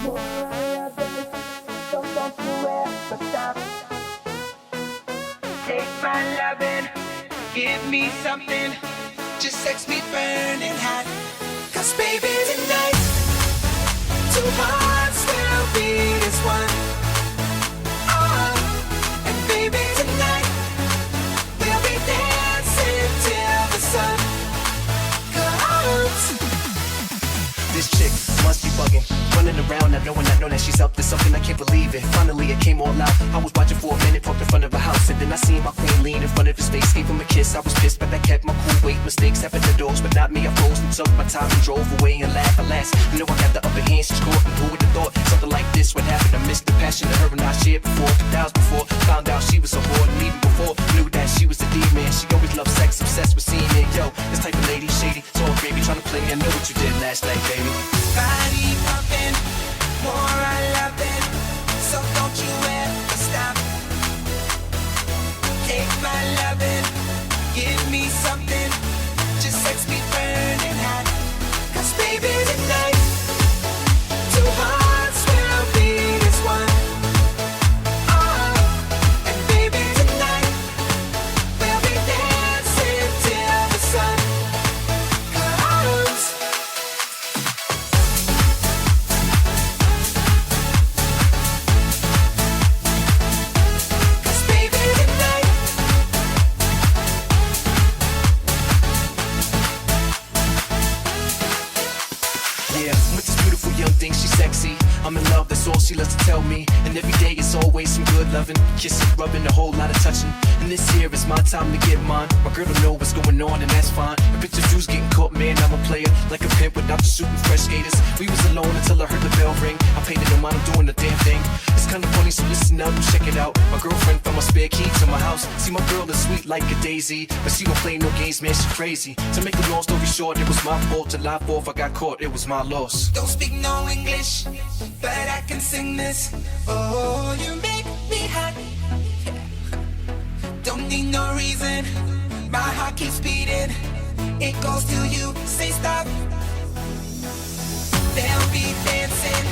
More I love it, so don't you ever stop. Take my lovin', give me something, just sex me burning hot. 'Cause baby tonight, two hearts will beat as one. Oh, and baby tonight, we'll be dancing till the sun comes. This chick must be bugging, running around not knowing I know that she's up to something. I can't believe it. Finally it came all out. I was watching for a minute, parked in front of a house, and then I seen my queen lean in front of his face, gave him a kiss. I was pissed, but I kept my cool. Wait, mistakes happen to doors, but not me. I froze and took my time and drove away and laughed. Alas, I know I got the upper hand. She's caught, and who would have thought something like this would happen? I missed the passion that her and I shared before. Hours before, found out she was a whore, and even before knew that she was a demon. She always loved sex, obsessed with seeing it. Yo, this type of lady, shady, talk, baby, trying to play me. I know what you did last night, baby. Body pumping, more I love it, so don't you ever stop. Take my lovin', give me something, just sex me burning hot. 'Cause baby tonight, two hearts will beat as one. Oh, and baby tonight, we'll be dancing till the sun comes. Yeah, with this beautiful young thing, she's sexy. I'm in love, that's all she loves to tell me. And every day is always some good loving, kissing, rubbing, a whole lot of touching. And this here is my time to get mine. My girl don't know what's going on, and that's fine. The picture views getting caught, man, I'm a player. Like a pimp without the suit and fresh skaters. We was alone until I heard the bell ring. I paid it no mind, I'm doing the damn thing. It's kinda funny, so listen up and check it out. My girlfriend found my spare key to my house. See, my girl is sweet like a daisy, but she don't play no games, man, she crazy. To make a long story short, it was my fault. July 4th, I got caught, it was my loss. Don't speak no English, but I can sing this. Oh, you make me hot. Don't need no reason, my heart keeps beating. It goes till you say stop. They'll be dancing